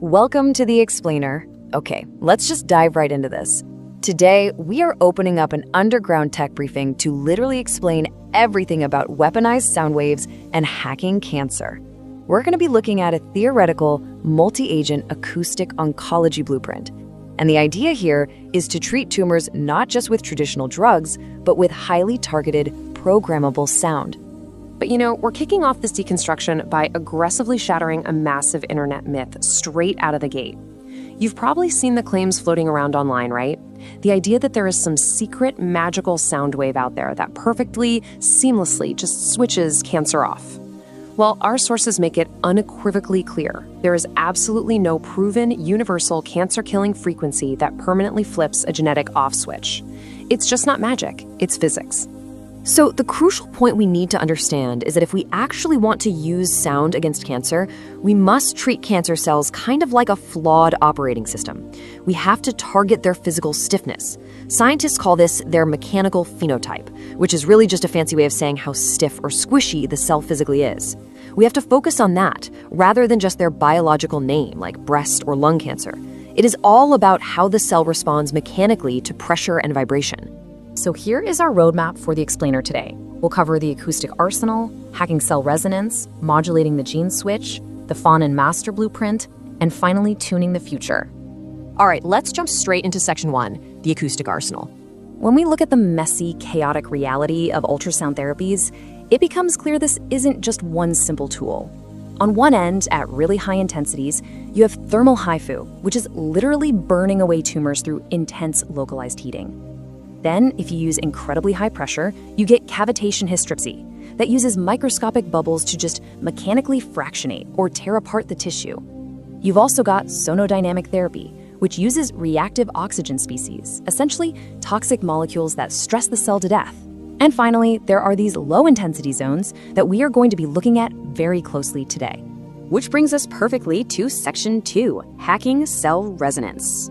Welcome to The Explainer. Okay, let's just dive right into this. Today, we are opening up an underground tech briefing to literally explain everything about weaponized sound waves and hacking cancer. We're going to be looking at a theoretical, multi-agent acoustic oncology blueprint. And the idea here is to treat tumors not just with traditional drugs, but with highly targeted, programmable sound. But we're kicking off this deconstruction by aggressively shattering a massive internet myth straight out of the gate. You've probably seen the claims floating around online, right? The idea that there is some secret magical sound wave out there that perfectly, seamlessly just switches cancer off. Well, our sources make it unequivocally clear there is absolutely no proven universal cancer-killing frequency that permanently flips a genetic off switch. It's just not magic, it's physics. So the crucial point we need to understand is that if we actually want to use sound against cancer, we must treat cancer cells kind of like a flawed operating system. We have to target their physical stiffness. Scientists call this their mechanical phenotype, which is really just a fancy way of saying how stiff or squishy the cell physically is. We have to focus on that rather than just their biological name, like breast or lung cancer. It is all about how the cell responds mechanically to pressure and vibration. So here is our roadmap for the explainer today. We'll cover the acoustic arsenal, hacking cell resonance, modulating the gene switch, the fawn and master blueprint, and finally tuning the future. All right, let's jump straight into section 1, the acoustic arsenal. When we look at the messy, chaotic reality of ultrasound therapies, it becomes clear this isn't just one simple tool. On one end, at really high intensities, you have thermal HIFU, which is literally burning away tumors through intense localized heating. Then, if you use incredibly high pressure, you get cavitation hystripsy that uses microscopic bubbles to just mechanically fractionate or tear apart the tissue. You've also got sonodynamic therapy, which uses reactive oxygen species, essentially toxic molecules that stress the cell to death. And finally, there are these low-intensity zones that we are going to be looking at very closely today. Which brings us perfectly to section 2, hacking cell resonance.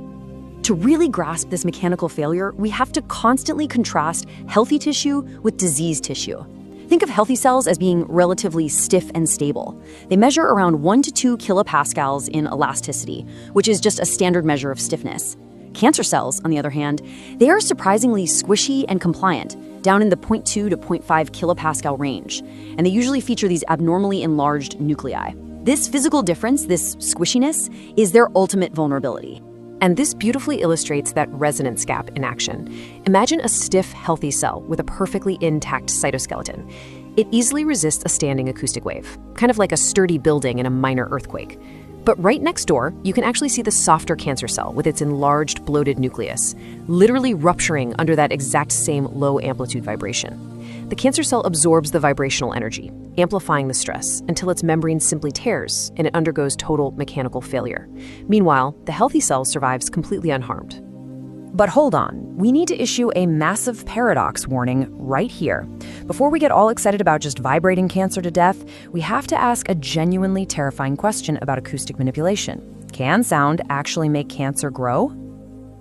To really grasp this mechanical failure, we have to constantly contrast healthy tissue with diseased tissue. Think of healthy cells as being relatively stiff and stable. They measure around 1 to 2 kilopascals in elasticity, which is just a standard measure of stiffness. Cancer cells, on the other hand, they are surprisingly squishy and compliant, down in the 0.2 to 0.5 kilopascal range, and they usually feature these abnormally enlarged nuclei. This physical difference, this squishiness, is their ultimate vulnerability. And this beautifully illustrates that resonance gap in action. Imagine a stiff, healthy cell with a perfectly intact cytoskeleton. It easily resists a standing acoustic wave, kind of like a sturdy building in a minor earthquake. But right next door, you can actually see the softer cancer cell with its enlarged, bloated nucleus, literally rupturing under that exact same low-amplitude vibration. The cancer cell absorbs the vibrational energy, amplifying the stress until its membrane simply tears and it undergoes total mechanical failure. Meanwhile, the healthy cell survives completely unharmed. But hold on, we need to issue a massive paradox warning right here. Before we get all excited about just vibrating cancer to death, we have to ask a genuinely terrifying question about acoustic manipulation. Can sound actually make cancer grow?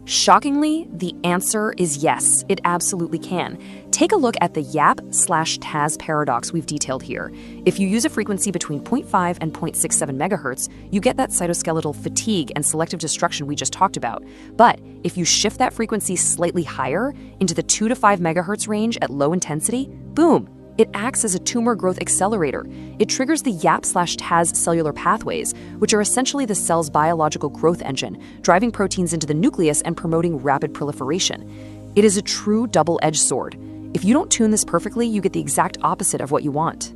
Shockingly, the answer is yes, it absolutely can. Take a look at the YAP/TAZ paradox we've detailed here. If you use a frequency between 0.5 and 0.67 megahertz, you get that cytoskeletal fatigue and selective destruction we just talked about. But if you shift that frequency slightly higher, into the 2 to 5 megahertz range at low intensity, boom! It acts as a tumor growth accelerator. It triggers the YAP/TAZ cellular pathways, which are essentially the cell's biological growth engine, driving proteins into the nucleus and promoting rapid proliferation. It is a true double-edged sword. If you don't tune this perfectly, you get the exact opposite of what you want.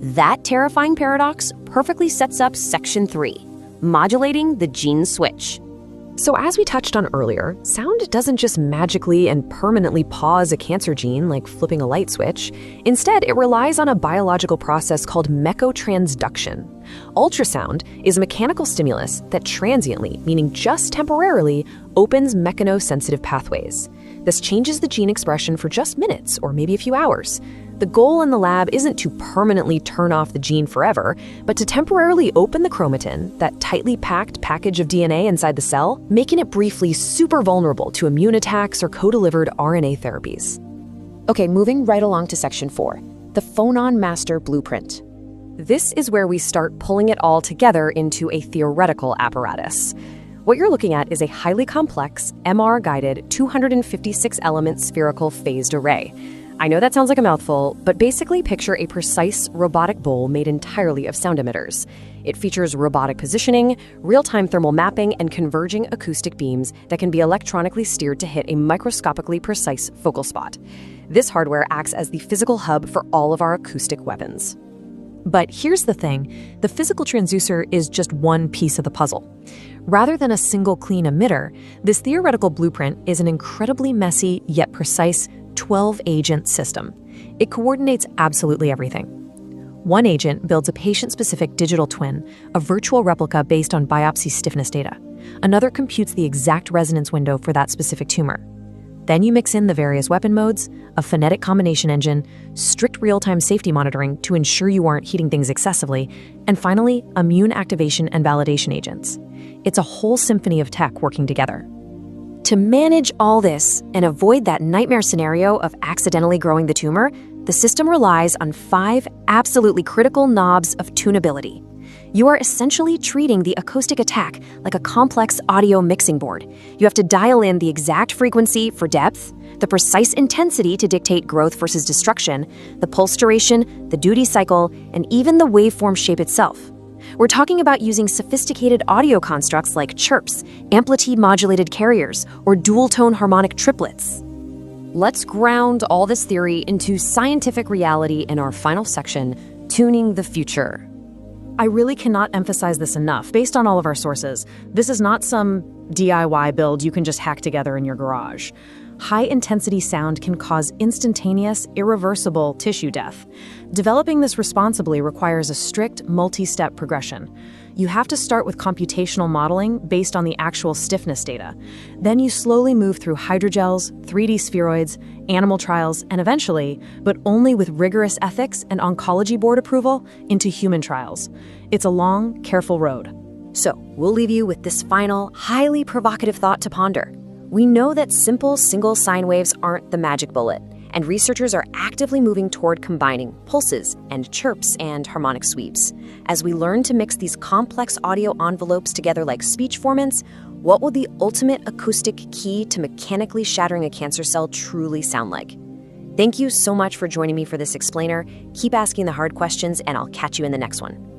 That terrifying paradox perfectly sets up section 3, modulating the gene switch. So as we touched on earlier, sound doesn't just magically and permanently pause a cancer gene like flipping a light switch. Instead, it relies on a biological process called mechotransduction. Ultrasound is a mechanical stimulus that transiently, meaning just temporarily, opens mechanosensitive pathways. This changes the gene expression for just minutes or maybe a few hours. The goal in the lab isn't to permanently turn off the gene forever, but to temporarily open the chromatin, that tightly packed package of DNA inside the cell, making it briefly super vulnerable to immune attacks or co-delivered RNA therapies. Okay, moving right along to section 4, the phonon master blueprint. This is where we start pulling it all together into a theoretical apparatus. What you're looking at is a highly complex, MR-guided, 256-element spherical phased array. I know that sounds like a mouthful, but basically picture a precise robotic bowl made entirely of sound emitters. It features robotic positioning, real-time thermal mapping, and converging acoustic beams that can be electronically steered to hit a microscopically precise focal spot. This hardware acts as the physical hub for all of our acoustic weapons. But here's the thing, the physical transducer is just one piece of the puzzle. Rather than a single clean emitter, this theoretical blueprint is an incredibly messy yet precise 12-agent system. It coordinates absolutely everything. One agent builds a patient-specific digital twin, a virtual replica based on biopsy stiffness data. Another computes the exact resonance window for that specific tumor. Then you mix in the various weapon modes, a phonetic combination engine, strict real-time safety monitoring to ensure you aren't heating things excessively, and finally, immune activation and validation agents. It's a whole symphony of tech working together. To manage all this and avoid that nightmare scenario of accidentally growing the tumor, the system relies on 5 absolutely critical knobs of tunability. You are essentially treating the acoustic attack like a complex audio mixing board. You have to dial in the exact frequency for depth, the precise intensity to dictate growth versus destruction, the pulse duration, the duty cycle, and even the waveform shape itself. We're talking about using sophisticated audio constructs like chirps, amplitude-modulated carriers, or dual-tone harmonic triplets. Let's ground all this theory into scientific reality in our final section, Tuning the Future. I really cannot emphasize this enough. Based on all of our sources, this is not some DIY build you can just hack together in your garage. High-intensity sound can cause instantaneous, irreversible tissue death. Developing this responsibly requires a strict, multi-step progression. You have to start with computational modeling based on the actual stiffness data. Then you slowly move through hydrogels, 3D spheroids, animal trials, and eventually, but only with rigorous ethics and oncology board approval, into human trials. It's a long, careful road. So, we'll leave you with this final, highly provocative thought to ponder. We know that simple single sine waves aren't the magic bullet, and researchers are actively moving toward combining pulses and chirps and harmonic sweeps. As we learn to mix these complex audio envelopes together like speech formants, what will the ultimate acoustic key to mechanically shattering a cancer cell truly sound like? Thank you so much for joining me for this explainer. Keep asking the hard questions, and I'll catch you in the next one.